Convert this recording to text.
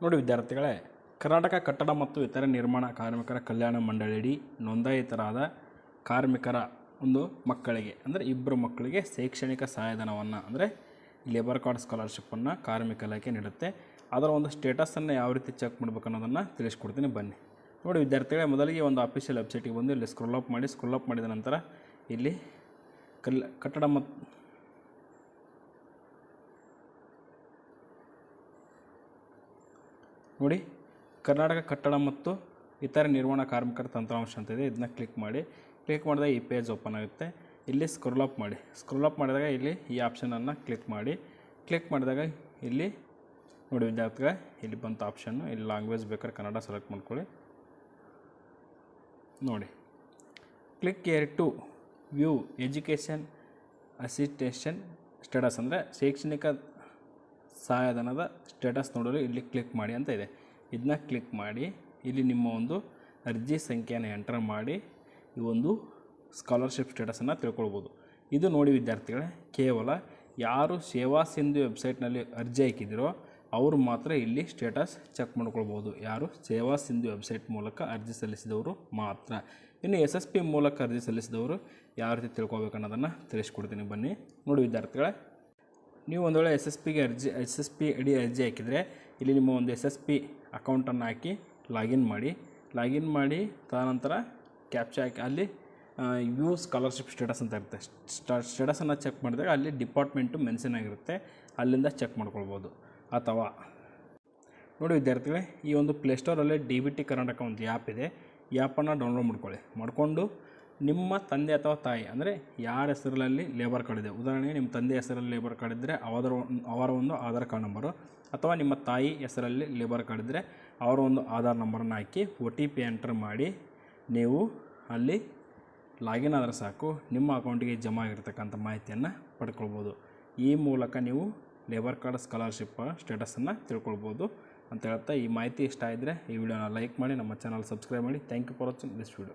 ನೋಡಿ ವಿದ್ಯಾರ್ಥಿಗಳೇ, ಕರ್ನಾಟಕ ಕಟ್ಟಡ ಮತ್ತು ಇತರ ನಿರ್ಮಾಣ ಕಾರ್ಮಿಕರ ಕಲ್ಯಾಣ ಮಂಡಳಿಯಡಿ ನೋಂದಾಯಿತರಾದ ಕಾರ್ಮಿಕರ ಒಂದು ಮಕ್ಕಳಿಗೆ ಅಂದರೆ ಇಬ್ಬರು ಮಕ್ಕಳಿಗೆ ಶೈಕ್ಷಣಿಕ ಸಹಾಯಧನವನ್ನು ಅಂದರೆ ಲೇಬರ್ ಕಾರ್ಡ್ ಸ್ಕಾಲರ್ಶಿಪ್ಪನ್ನು ಕಾರ್ಮಿಕ ಇಲಾಖೆ ನೀಡುತ್ತೆ. ಅದರ ಒಂದು ಸ್ಟೇಟಸನ್ನು ಯಾವ ರೀತಿ ಚೆಕ್ ಮಾಡಬೇಕು ಅನ್ನೋದನ್ನು ತಿಳಿಸ್ಕೊಡ್ತೀನಿ ಬನ್ನಿ. ನೋಡಿ ವಿದ್ಯಾರ್ಥಿಗಳೇ, ಮೊದಲಿಗೆ ಒಂದು ಅಫಿಷಿಯಲ್ ವೆಬ್ಸೈಟಿಗೆ ಬಂದು ಇಲ್ಲಿ ಸ್ಕ್ರೋಲ್ ಅಪ್ ಮಾಡಿದ ನಂತರ ಇಲ್ಲಿ ಕಟ್ಟಡ ಮತ್ತು ನೋಡಿ ಕರ್ನಾಟಕ ಕಟ್ಟಡ ಮತ್ತು ಇತರ ನಿರ್ಮಾಣ ಕಾರ್ಮಿಕರ ತಂತ್ರಾಂಶ ಅಂತಿದೆ. ಇದನ್ನ ಕ್ಲಿಕ್ ಮಾಡಿದಾಗ ಈ ಪೇಜ್ ಓಪನ್ ಆಗುತ್ತೆ. ಇಲ್ಲಿ ಸ್ಕ್ರೋಲ್ ಅಪ್ ಮಾಡಿದಾಗ ಇಲ್ಲಿ ಈ ಆಪ್ಷನನ್ನು ಕ್ಲಿಕ್ ಮಾಡಿದಾಗ ಇಲ್ಲಿ ನೋಡಿ ವಿದ್ಯಾರ್ಥಿಗಳೇ, ಇಲ್ಲಿ ಬಂತ ಆಪ್ಷನ್ನು. ಇಲ್ಲಿ ಲ್ಯಾಂಗ್ವೇಜ್ ಬೇಕಾದ್ರೆ ಕನ್ನಡ ಸೆಲೆಕ್ಟ್ ಮಾಡ್ಕೊಳ್ಳಿ. ನೋಡಿ click here to view education assistance status ಅಂದರೆ ಶೈಕ್ಷಣಿಕ ಸಹಾಯಧನದ ಸ್ಟೇಟಸ್ ನೋಡಲು ಇಲ್ಲಿ ಕ್ಲಿಕ್ ಮಾಡಿ ಅಂತ ಇದೆ. ಇದನ್ನ ಕ್ಲಿಕ್ ಮಾಡಿ ಇಲ್ಲಿ ನಿಮ್ಮ ಒಂದು ಅರ್ಜಿ ಸಂಖ್ಯೆಯನ್ನು ಎಂಟರ್ ಮಾಡಿ ಈ ಒಂದು ಸ್ಕಾಲರ್ಶಿಪ್ ಸ್ಟೇಟಸನ್ನು ತಿಳ್ಕೊಳ್ಬೋದು. ಇದು ನೋಡಿ ವಿದ್ಯಾರ್ಥಿಗಳೇ, ಕೇವಲ ಯಾರು ಸೇವಾ ಸಿಂಧು ವೆಬ್ಸೈಟ್ನಲ್ಲಿ ಅರ್ಜಿ ಹಾಕಿದಿರೋ ಅವರು ಮಾತ್ರ ಇಲ್ಲಿ ಸ್ಟೇಟಸ್ ಚೆಕ್ ಮಾಡ್ಕೊಳ್ಬೋದು. ಯಾರು ಸೇವಾ ಸಿಂಧು ವೆಬ್ಸೈಟ್ ಮೂಲಕ ಅರ್ಜಿ ಸಲ್ಲಿಸಿದವರು ಮಾತ್ರ. ಇನ್ನು SSP ಮೂಲಕ ಅರ್ಜಿ ಸಲ್ಲಿಸಿದವರು ಯಾವ ರೀತಿ ತಿಳ್ಕೊಬೇಕು ಅನ್ನೋದನ್ನು ತಿಳಿಸ್ಕೊಡ್ತೀನಿ ಬನ್ನಿ. ನೋಡಿ ವಿದ್ಯಾರ್ಥಿಗಳೇ, ನೀವು ಒಂದು ವೇಳೆ SSP ಅಡಿ ಅರ್ಜಿ ಹಾಕಿದರೆ ಇಲ್ಲಿ ನಿಮ್ಮ ಒಂದು SSP ಅಕೌಂಟನ್ನು ಹಾಕಿ ಲಾಗಿನ್ ಮಾಡಿ ತದನಂತರ ಕ್ಯಾಪ್ಚಾ ಹಾಕಿ ಅಲ್ಲಿ ವ್ಯೂ ಸ್ಕಾಲರ್ಶಿಪ್ ಸ್ಟೇಟಸ್ ಅಂತ ಇರುತ್ತೆ. ಸ್ಟೇಟಸನ್ನು ಚೆಕ್ ಮಾಡಿದಾಗ ಅಲ್ಲಿ ಡಿಪಾರ್ಟ್ಮೆಂಟು ಮೆನ್ಷನ್ ಆಗಿರುತ್ತೆ, ಅಲ್ಲಿಂದ ಚೆಕ್ ಮಾಡ್ಕೊಳ್ಬೋದು. ಅಥವಾ ನೋಡಿ ವಿದ್ಯಾರ್ಥಿಗಳೇ, ಈ ಒಂದು ಪ್ಲೇಸ್ಟೋರಲ್ಲಿ DBT ಕರ್ನಾಟಕ ಒಂದು ಆ್ಯಪ್ ಇದೆ. ಈ ಆ್ಯಪನ್ನು ಡೌನ್ಲೋಡ್ ಮಾಡಿಕೊಂಡು ನಿಮ್ಮ ತಂದೆ ಅಥವಾ ತಾಯಿ ಅಂದರೆ ಯಾರ ಹೆಸರಲ್ಲಿ ಲೇಬರ್ ಕಾರ್ಡ್ ಇದೆ, ಉದಾಹರಣೆಗೆ ನಿಮ್ಮ ತಂದೆ ಹೆಸರಲ್ಲಿ ಲೇಬರ್ ಕಾರ್ಡ್ ಇದ್ದರೆ ಅವರ ಒಂದು ಆಧಾರ್ ಕಾರ್ಡ್ ನಂಬರು, ಅಥವಾ ನಿಮ್ಮ ತಾಯಿ ಹೆಸರಲ್ಲಿ ಲೇಬರ್ ಕಾರ್ಡ್ ಇದ್ದರೆ ಅವರ ಒಂದು ಆಧಾರ್ ನಂಬರನ್ನು ಹಾಕಿ OTP ಎಂಟರ್ ಮಾಡಿ ನೀವು ಅಲ್ಲಿ ಲಾಗಿನ್ ಆದರೆ ಸಾಕು, ನಿಮ್ಮ ಅಕೌಂಟಿಗೆ ಜಮಾ ಆಗಿರ್ತಕ್ಕಂಥ ಮಾಹಿತಿಯನ್ನು ಪಡ್ಕೊಳ್ಬೋದು. ಈ ಮೂಲಕ ನೀವು ಲೇಬರ್ ಕಾರ್ಡ್ ಸ್ಕಾಲರ್ಶಿಪ್ ಸ್ಟೇಟಸನ್ನು ತಿಳ್ಕೊಳ್ಬೋದು ಅಂತ ಹೇಳ್ತಾ, ಈ ಮಾಹಿತಿ ಇಷ್ಟ ಆಗಿದ್ದರೆ ಈ ವಿಡಿಯೋನ ಲೈಕ್ ಮಾಡಿ, ನಮ್ಮ ಚಾನಲ್ ಸಬ್ಸ್ಕ್ರೈಬ್ ಮಾಡಿ. Thank you for watching this video.